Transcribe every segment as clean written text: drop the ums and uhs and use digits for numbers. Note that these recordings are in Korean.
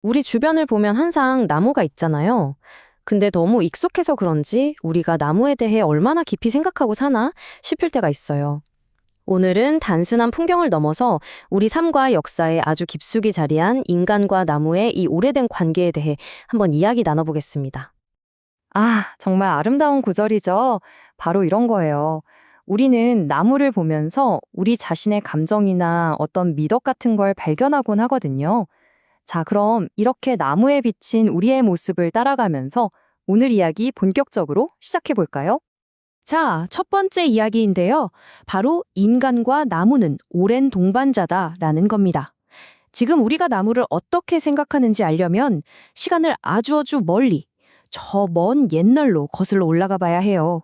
우리 주변을 보면 항상 나무가 있잖아요. 근데 너무 익숙해서 그런지 우리가 나무에 대해 얼마나 깊이 생각하고 사나 싶을 때가 있어요. 오늘은 단순한 풍경을 넘어서 우리 삶과 역사에 아주 깊숙이 자리한 인간과 나무의 이 오래된 관계에 대해 한번 이야기 나눠보겠습니다. 정말 아름다운 구절이죠. 바로 이런 거예요. 우리는 나무를 보면서 우리 자신의 감정이나 어떤 미덕 같은 걸 발견하곤 하거든요. 자, 그럼 이렇게 나무에 비친 우리의 모습을 따라가면서 오늘 이야기 본격적으로 시작해 볼까요? 자, 첫 번째 이야기인데요. 바로 인간과 나무는 오랜 동반자다라는 겁니다. 지금 우리가 나무를 어떻게 생각하는지 알려면 시간을 아주 멀리, 저 먼 옛날로 거슬러 올라가 봐야 해요.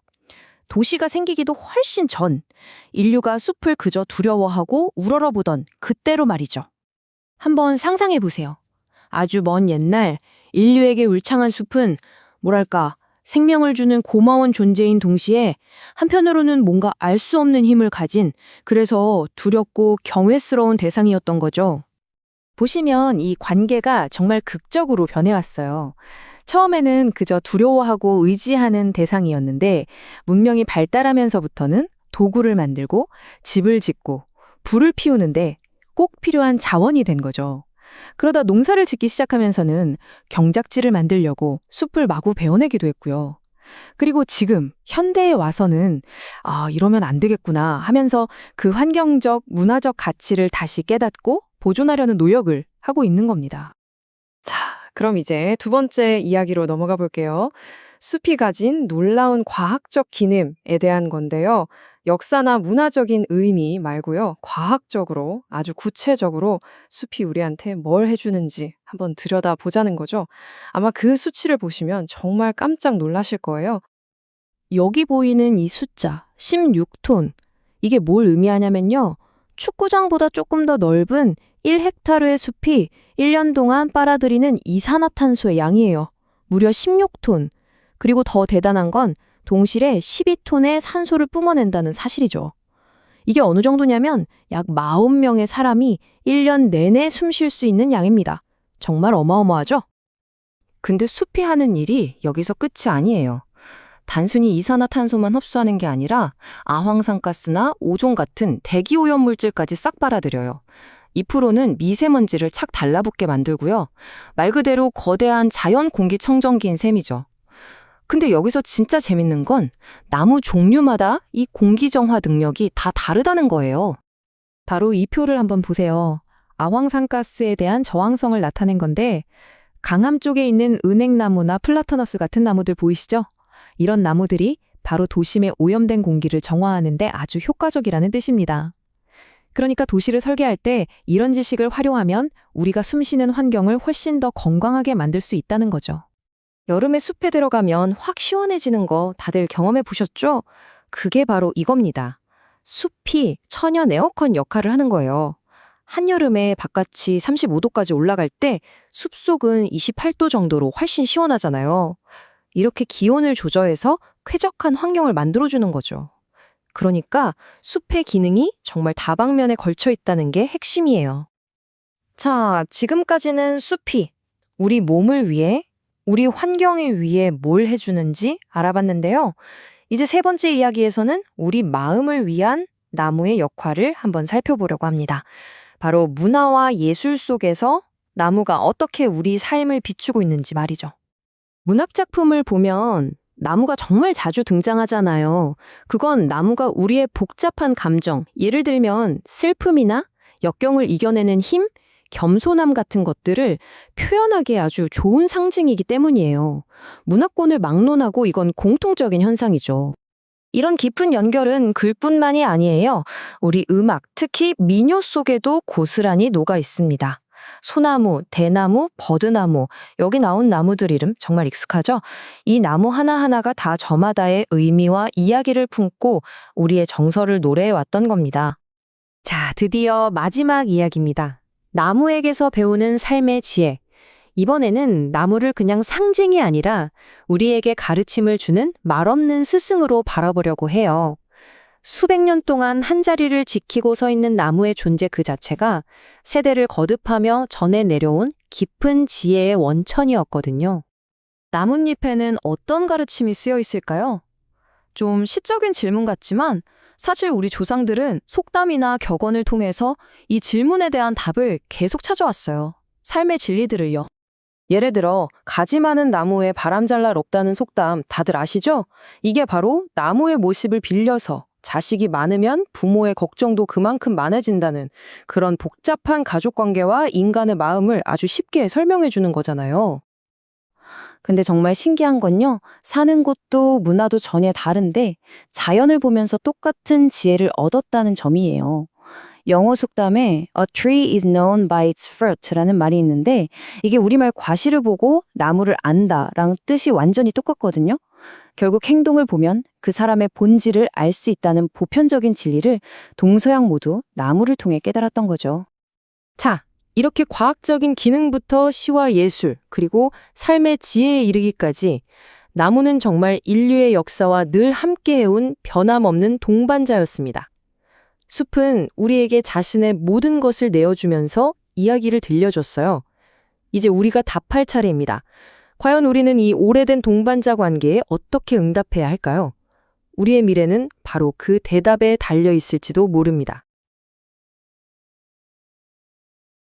도시가 생기기도 훨씬 전, 인류가 숲을 그저 두려워하고 우러러보던 그때로 말이죠. 한번 상상해 보세요. 아주 먼 옛날, 인류에게 울창한 숲은 뭐랄까, 생명을 주는 고마운 존재인 동시에 한편으로는 뭔가 알 수 없는 힘을 가진, 그래서 두렵고 경외스러운 대상이었던 거죠. 보시면 이 관계가 정말 극적으로 변해왔어요. 처음에는 그저 두려워하고 의지하는 대상이었는데 문명이 발달하면서부터는 도구를 만들고 집을 짓고 불을 피우는데 꼭 필요한 자원이 된 거죠. 그러다 농사를 짓기 시작하면서는 경작지를 만들려고 숲을 마구 베어내기도 했고요. 그리고 지금 현대에 와서는 이러면 안 되겠구나 하면서 그 환경적, 문화적 가치를 다시 깨닫고 보존하려는 노력을 하고 있는 겁니다. 자, 그럼 이제 두 번째 이야기로 넘어가 볼게요. 숲이 가진 놀라운 과학적 기능에 대한 건데요. 역사나 문화적인 의미 말고요. 과학적으로 아주 구체적으로 숲이 우리한테 뭘 해주는지 한번 들여다보자는 거죠. 아마 그 수치를 보시면 정말 깜짝 놀라실 거예요. 여기 보이는 이 숫자 16톤. 이게 뭘 의미하냐면요. 축구장보다 조금 더 넓은 1헥타르의 숲이 1년 동안 빨아들이는 이산화탄소의 양이에요. 무려 16톤. 그리고 더 대단한 건 동실에 12톤의 산소를 뿜어낸다는 사실이죠. 이게 어느 정도냐면 약 40명의 사람이 1년 내내 숨 쉴 수 있는 양입니다. 정말 어마어마하죠? 근데 숲이 하는 일이 여기서 끝이 아니에요. 단순히 이산화탄소만 흡수하는 게 아니라 아황산가스나 오존 같은 대기오염 물질까지 싹 빨아들여요. 이 프로는 미세먼지를 착 달라붙게 만들고요. 말 그대로 거대한 자연 공기청정기인 셈이죠. 근데 여기서 진짜 재밌는 건 나무 종류마다 이 공기정화 능력이 다 다르다는 거예요. 바로 이 표를 한번 보세요. 아황산가스에 대한 저항성을 나타낸 건데 강암 쪽에 있는 은행나무나 플라타너스 같은 나무들 보이시죠? 이런 나무들이 바로 도심의 오염된 공기를 정화하는 데 아주 효과적이라는 뜻입니다. 그러니까 도시를 설계할 때 이런 지식을 활용하면 우리가 숨쉬는 환경을 훨씬 더 건강하게 만들 수 있다는 거죠. 여름에 숲에 들어가면 확 시원해지는 거 다들 경험해 보셨죠? 그게 바로 이겁니다. 숲이 천연 에어컨 역할을 하는 거예요. 한여름에 바깥이 35도까지 올라갈 때 숲속은 28도 정도로 훨씬 시원하잖아요. 이렇게 기온을 조절해서 쾌적한 환경을 만들어주는 거죠. 그러니까 숲의 기능이 정말 다방면에 걸쳐 있다는 게 핵심이에요. 자, 지금까지는 숲이 우리 몸을 위해, 우리 환경을 위해 뭘 해주는지 알아봤는데요. 이제 세 번째 이야기에서는 우리 마음을 위한 나무의 역할을 한번 살펴보려고 합니다. 바로 문화와 예술 속에서 나무가 어떻게 우리 삶을 비추고 있는지 말이죠. 문학작품을 보면 나무가 정말 자주 등장하잖아요. 그건 나무가 우리의 복잡한 감정, 예를 들면 슬픔이나 역경을 이겨내는 힘, 겸손함 같은 것들을 표현하기에 아주 좋은 상징이기 때문이에요. 문화권을 막론하고 이건 공통적인 현상이죠. 이런 깊은 연결은 글뿐만이 아니에요. 우리 음악, 특히 민요 속에도 고스란히 녹아 있습니다. 소나무, 대나무, 버드나무, 여기 나온 나무들 이름 정말 익숙하죠? 이 나무 하나하나가 다 저마다의 의미와 이야기를 품고 우리의 정서를 노래해 왔던 겁니다. 자, 드디어 마지막 이야기입니다. 나무에게서 배우는 삶의 지혜. 이번에는 나무를 그냥 상징이 아니라 우리에게 가르침을 주는 말없는 스승으로 바라보려고 해요. 수백 년 동안 한자리를 지키고 서 있는 나무의 존재 그 자체가 세대를 거듭하며 전해 내려온 깊은 지혜의 원천이었거든요. 나뭇잎에는 어떤 가르침이 쓰여 있을까요? 좀 시적인 질문 같지만 사실 우리 조상들은 속담이나 격언을 통해서 이 질문에 대한 답을 계속 찾아왔어요. 삶의 진리들을요. 예를 들어 가지 많은 나무에 바람 잘 날 없다는 속담 다들 아시죠? 이게 바로 나무의 모습을 빌려서 자식이 많으면 부모의 걱정도 그만큼 많아진다는 그런 복잡한 가족 관계와 인간의 마음을 아주 쉽게 설명해 주는 거잖아요. 근데 정말 신기한 건요, 사는 곳도 문화도 전혀 다른데 자연을 보면서 똑같은 지혜를 얻었다는 점이에요. 영어 속담에 A tree is known by its fruit라는 말이 있는데 이게 우리말 과실을 보고 나무를 안다랑 뜻이 완전히 똑같거든요. 결국 행동을 보면 그 사람의 본질을 알 수 있다는 보편적인 진리를 동서양 모두 나무를 통해 깨달았던 거죠. 자, 이렇게 과학적인 기능부터 시와 예술, 그리고 삶의 지혜에 이르기까지 나무는 정말 인류의 역사와 늘 함께해온 변함없는 동반자였습니다. 숲은 우리에게 자신의 모든 것을 내어주면서 이야기를 들려줬어요. 이제 우리가 답할 차례입니다. 과연 우리는 이 오래된 동반자 관계에 어떻게 응답해야 할까요? 우리의 미래는 바로 그 대답에 달려 있을지도 모릅니다.